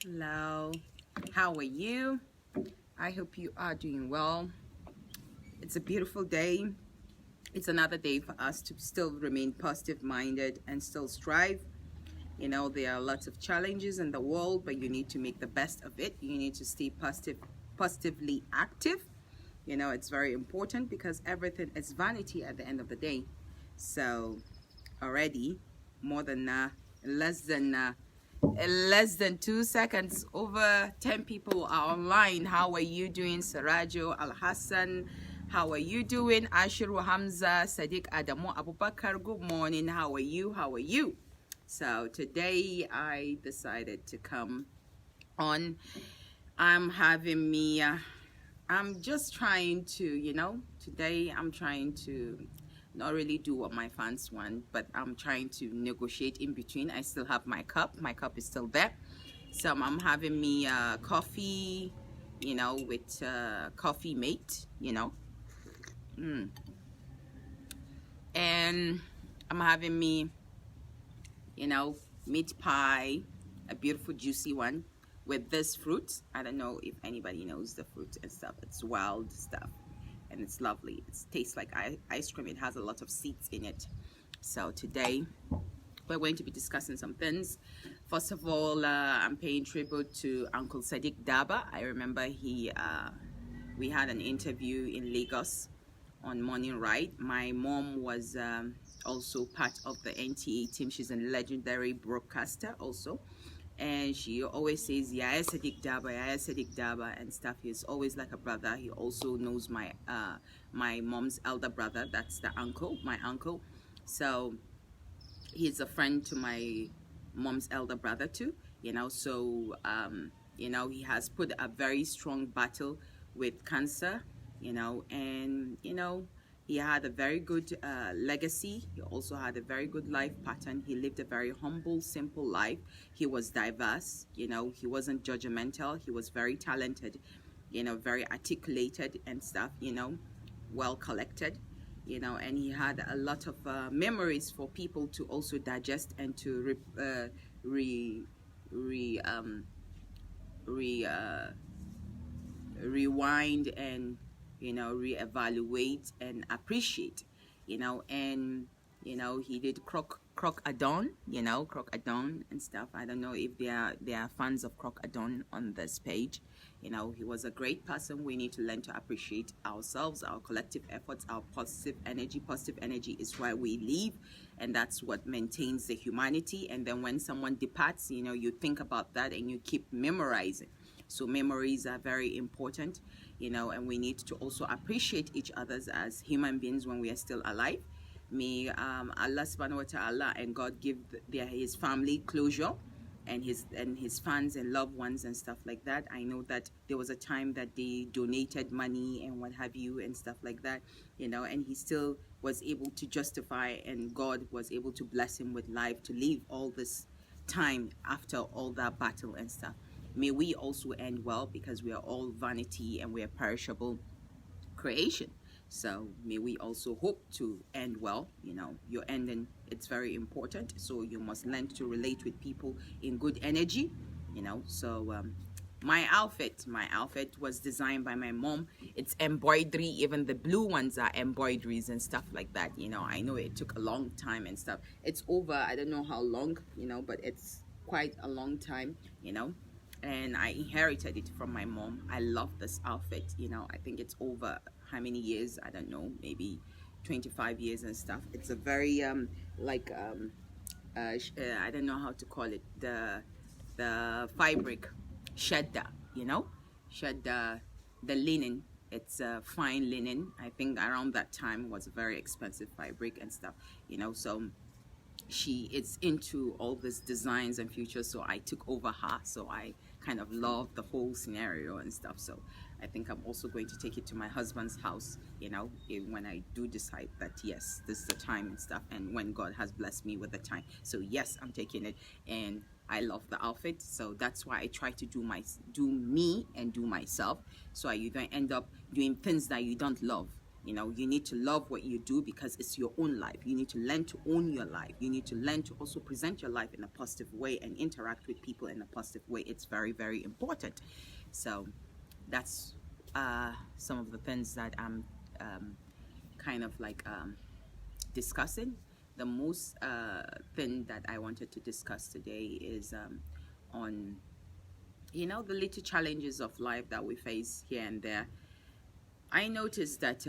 Hello, how are you? I hope you are doing well. It's a beautiful day. It's another day for us to still remain positive minded and still strive. You know, there are lots of challenges in the world, but you need to make the best of it. You need to stay positively active. You know, it's very important because everything is vanity at the end of the day. So, already more than less than 2 seconds, over 10 people are online. How are you doing? Sarajo Al Hassan, how are you doing? Ashiru Hamza, Sadiq Adamu Abubakar, good morning. How are you? How are you? So today I decided to come on. I'm just trying to, today I'm trying to not really do what my fans want, but I'm trying to negotiate in between. I still have my cup is still there. So I'm having me coffee, with coffee mate, and I'm having me, meat pie, a beautiful juicy one with this fruit. I don't know if anybody knows the fruit and stuff. It's wild stuff and it's lovely. It tastes like ice cream. It has a lot of seeds in it. So today we're going to be discussing some things. First of all, I'm paying tribute to Uncle Sadiq Daba. I remember we had an interview in Lagos on Morning Ride. My mom was also part of the NTA team. She's a legendary broadcaster also. And she always says, yeah, Sadiq Daba and stuff. He's always like a brother. He also knows my mom's elder brother. That's my uncle. So he's a friend to my mom's elder brother too. So he has put a very strong battle with cancer. And he had a very good legacy. He also had a very good life pattern. He lived a very humble, simple life. He was diverse, he wasn't judgmental. He was very talented, very articulated and stuff, well collected, and he had a lot of memories for people to also digest and to rewind and reevaluate and appreciate, and he did croc adon, and stuff. I don't know if there are fans of croc adon on this page. He was a great person. We need to learn to appreciate ourselves, our collective efforts, our positive energy. Positive energy is why we live, and that's what maintains the humanity. And then when someone departs, you think about that and you keep memorizing. So memories are very important, and we need to also appreciate each other as human beings when we are still alive. May Allah subhanahu wa ta'ala and God give his family closure, and his fans and loved ones and stuff like that. I know that there was a time that they donated money and what have you and stuff like that, and he still was able to justify, and God was able to bless him with life to live all this time after all that battle and stuff. May we also end well, because we are all vanity and we are perishable creation. So may we also hope to end well. Your ending, it's very important. So you must learn to relate with people in good energy. So my outfit was designed by my mom. It's embroidery. Even the blue ones are embroideries and stuff like that. I know it took a long time and stuff. It's over, I don't know how long, but it's quite a long time, and I inherited it from my mom. I love this outfit. I think it's over how many years, I don't know, maybe 25 years and stuff. It's a very I don't know how to call it, the fabric, shadda, shadda, the linen. It's a fine linen. I think around that time was a very expensive fabric and stuff, so she is into all these designs and futures, so I took over her. So I kind of love the whole scenario and stuff. So I think I'm also going to take it to my husband's house, when I do decide that yes, this is the time and stuff, and when God has blessed me with the time. So yes, I'm taking it, and I love the outfit. So that's why I try to do me and do myself, so you don't end up doing things that you don't love. You know, you need to love what you do because it's your own life. You need to learn to own your life. You need to learn to also present your life in a positive way and interact with people in a positive way. It's very, very important. So that's some of the things that I'm kind of like discussing. The most thing that I wanted to discuss today is on, you know, the little challenges of life that we face here and there. I noticed that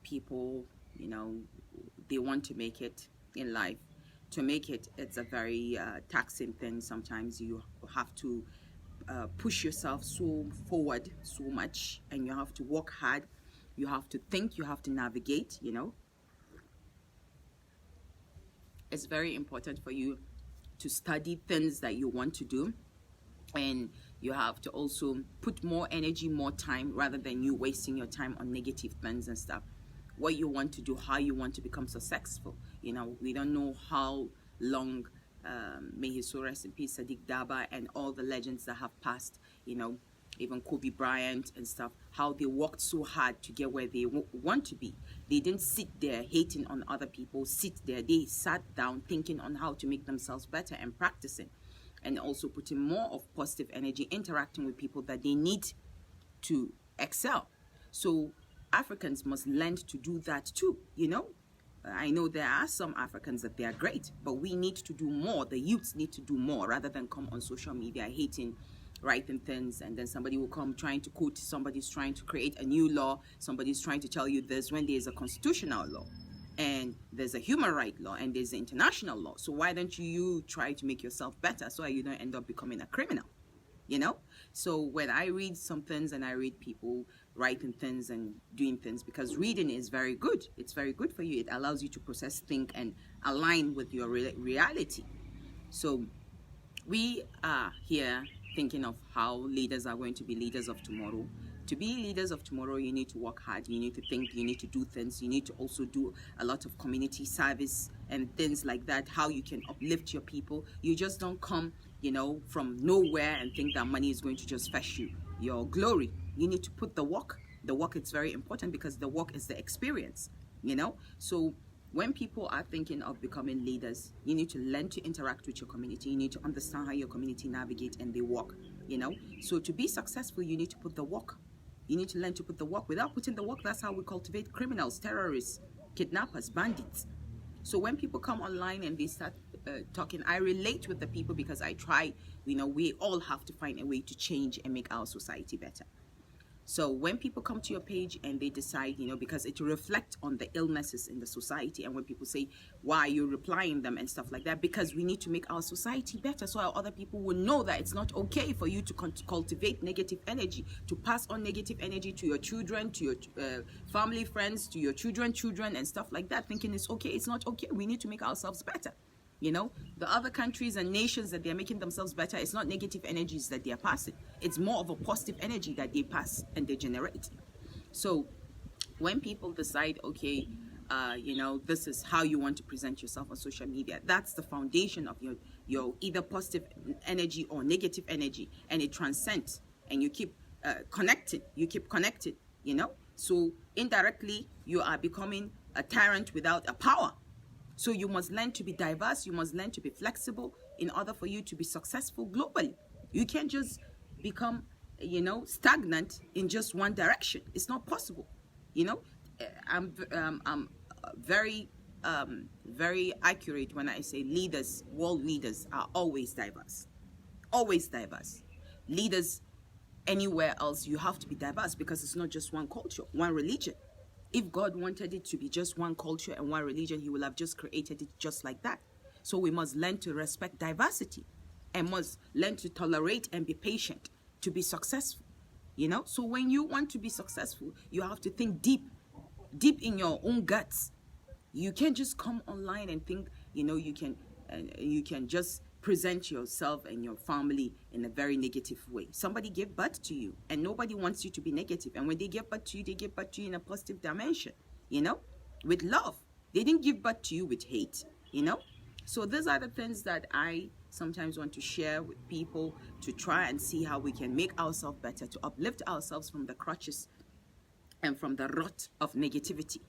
people, you know, they want to make it in life. To make it, it's a very taxing thing. Sometimes you have to push yourself so forward so much, and you have to work hard. You have to think, you have to navigate, you know. It's very important for you to study things that you want to do, and you have to also put more energy, more time, rather than you wasting your time on negative things and stuff. What you want to do, how you want to become successful. You know, we don't know how long, may his soul rest in peace, Sadiq, Daba, and all the legends that have passed, you know, even Kobe Bryant and stuff, how they worked so hard to get where they want to be. They didn't sit there hating on other people, they sat down thinking on how to make themselves better and practicing, and also putting more of positive energy, interacting with people that they need to excel. So Africans must learn to do that too, you know. I know there are some Africans that they are great, but we need to do more. The youths need to do more rather than come on social media hating, writing things, and then somebody will come trying to quote, somebody's trying to create a new law, somebody's trying to tell you this when there's a constitutional law, and there's a human right law, and there's an international law. So why don't you try to make yourself better so you don't end up becoming a criminal, you know? So when I read some things and I read people writing things and doing things, because reading is very good. It's very good for you. It allows you to process, think, and align with your reality. So we are here thinking of how leaders are going to be leaders of tomorrow. To be leaders of tomorrow, you need to work hard, you need to think, you need to do things, you need to also do a lot of community service and things like that, how you can uplift your people. You just don't come, you know, from nowhere and think that money is going to just fetch you your glory. You need to put the work. The work is very important because the work is the experience, you know. So when people are thinking of becoming leaders, you need to learn to interact with your community. You need to understand how your community navigate and they work, you know. So to be successful, you need to put the work. You need to learn to put the work. Without putting the work, that's how we cultivate criminals, terrorists, kidnappers, bandits. So when people come online and they start talking, I relate with the people because I try, you know, we all have to find a way to change and make our society better. So when people come to your page and they decide, you know, because it reflects on the illnesses in the society, and when people say, why are you replying them and stuff like that, because we need to make our society better so our other people will know that it's not okay for you to cultivate negative energy, to pass on negative energy to your children, to your family, friends, to your children and stuff like that, thinking it's okay. It's not okay. We need to make ourselves better. You know, the other countries and nations that they're making themselves better, it's not negative energies that they're passing. It's more of a positive energy that they pass and they generate. So when people decide, okay, you know, this is how you want to present yourself on social media, that's the foundation of your either positive energy or negative energy, and it transcends, and you keep connected, you know. So indirectly, you are becoming a tyrant without a power. So you must learn to be diverse, you must learn to be flexible in order for you to be successful globally. You can't just become, you know, stagnant in just one direction. It's not possible, you know. I'm very accurate when I say leaders, world leaders are always diverse. Always diverse. Leaders anywhere else, you have to be diverse because it's not just one culture, one religion. If God wanted it to be just one culture and one religion, he will have just created it just like that. So we must learn to respect diversity and must learn to tolerate and be patient to be successful, you know. So when you want to be successful, you have to think deep in your own guts. You can't just come online and think, you know, you can just present yourself and your family in a very negative way. Somebody gave birth to you and nobody wants you to be negative. And when they give birth to you, they give birth to you in a positive dimension, you know, with love. They didn't give birth to you with hate, you know. So these are the things that I sometimes want to share with people to try and see how we can make ourselves better, to uplift ourselves from the crutches and from the rot of negativity,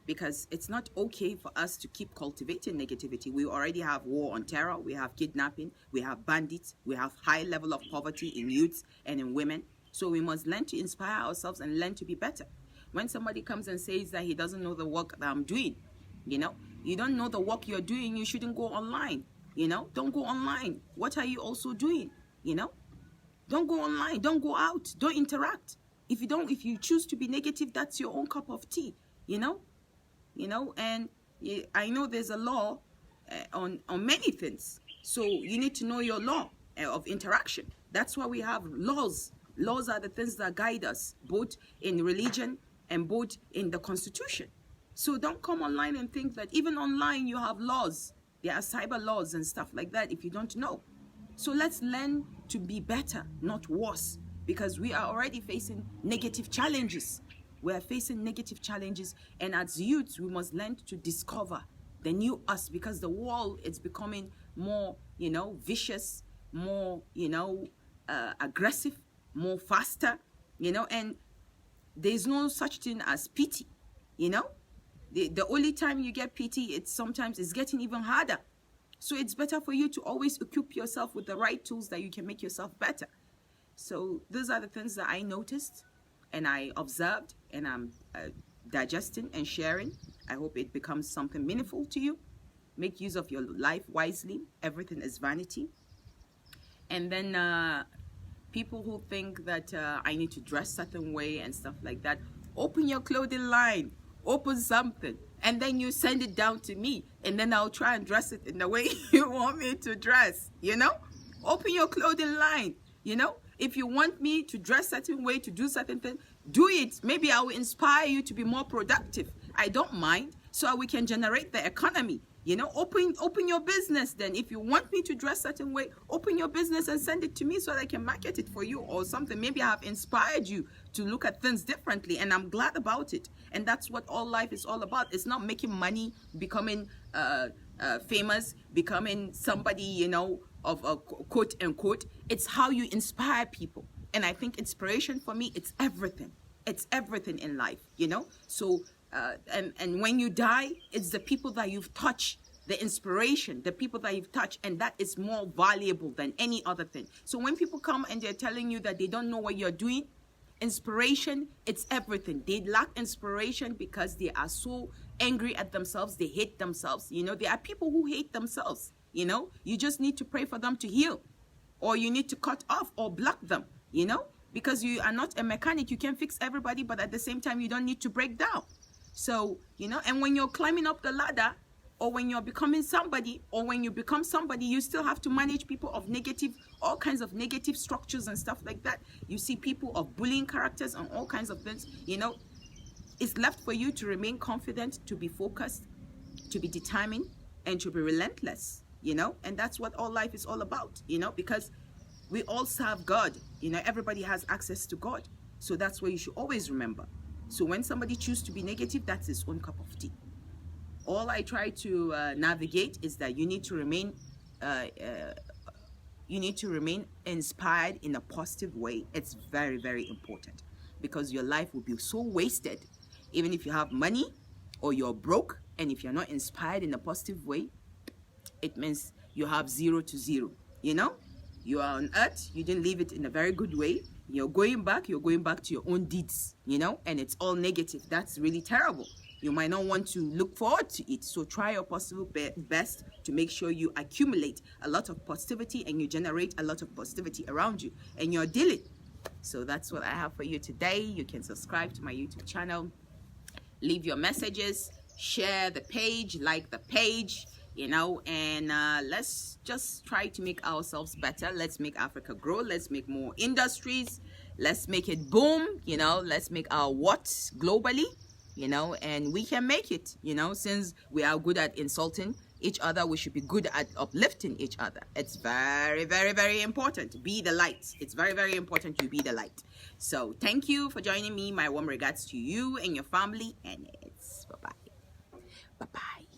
because it's not okay for us to keep cultivating negativity. We already have war on terror, we have kidnapping, we have bandits, we have high level of poverty in youths and in women. So we must learn to inspire ourselves and learn to be better. When somebody comes and says that he doesn't know the work that I'm doing, you don't know the work you're doing, you shouldn't go online. Don't go online. What are you also doing? Don't go online, don't go out, don't interact. If you choose to be negative, that's your own cup of tea. And I know there's a law on many things, so you need to know your law of interaction. That's why we have laws. Laws are the things that guide us, both in religion and both in the Constitution. So don't come online and think that even online you have laws. There are cyber laws and stuff like that if you don't know. So let's learn to be better, not worse, because we are already facing negative challenges. We are facing negative challenges, and as youths, we must learn to discover the new us, because the world is becoming more, vicious, more, aggressive, more faster, and there's no such thing as pity, The only time you get pity, sometimes it's getting even harder. So it's better for you to always equip yourself with the right tools that you can make yourself better. So those are the things that I noticed and I observed, and I'm digesting and sharing. I hope it becomes something meaningful to you. Make use of your life wisely. Everything is vanity. And then people who think that I need to dress a certain way and stuff like that, open your clothing line, open something, and then you send it down to me, and then I'll try and dress it in the way you want me to dress. Open your clothing line. If you want me to dress a certain way, to do certain things, do it. Maybe I will inspire you to be more productive. I don't mind, so we can generate the economy. Open your business then. If you want me to dress a certain way, open your business and send it to me so that I can market it for you or something. Maybe I have inspired you to look at things differently, and I'm glad about it. And that's what all life is all about. It's not making money, becoming famous, becoming somebody, of a quote unquote. It's how you inspire people. And I think inspiration for me, it's everything. It's everything in life, So and when you die, it's the people that you've touched, the inspiration, the people that you've touched, and that is more valuable than any other thing. So when people come and they're telling you that they don't know what you're doing, inspiration, it's everything. They lack inspiration because they are so angry at themselves, they hate themselves. There are people who hate themselves. You just need to pray for them to heal, or you need to cut off or block them, because you are not a mechanic. You can fix everybody, but at the same time, you don't need to break down. So, and when you're climbing up the ladder, or when you're becoming somebody, or when you become somebody, you still have to manage people of all kinds of negative structures and stuff like that. You see people of bullying characters and all kinds of things, It's left for you to remain confident, to be focused, to be determined, and to be relentless, and that's what all life is all about, because we all serve God, everybody has access to God. So that's what you should always remember. So when somebody chooses to be negative, that's his own cup of tea. All I try to navigate is that you need to remain inspired in a positive way. It's very, very important, because your life will be so wasted, even if you have money or you're broke, and if you're not inspired in a positive way, it means you have 0 to 0. You are on earth, you didn't live it in a very good way. You're going back to your own deeds, and it's all negative. That's really terrible. You might not want to look forward to it. So try your possible best to make sure you accumulate a lot of positivity and you generate a lot of positivity around you and you're dealing. So that's what I have for you today. You can subscribe to my YouTube channel, leave your messages, share the page, like the page, and let's just try to make ourselves better. Let's make Africa grow. Let's make more industries. Let's make it boom. Let's make our watts globally, and we can make it, since we are good at insulting each other, we should be good at uplifting each other. It's very, very, very important. Be the light. It's very, very important you be the light. So thank you for joining me. My warm regards to you and your family, and it's bye-bye. Bye-bye.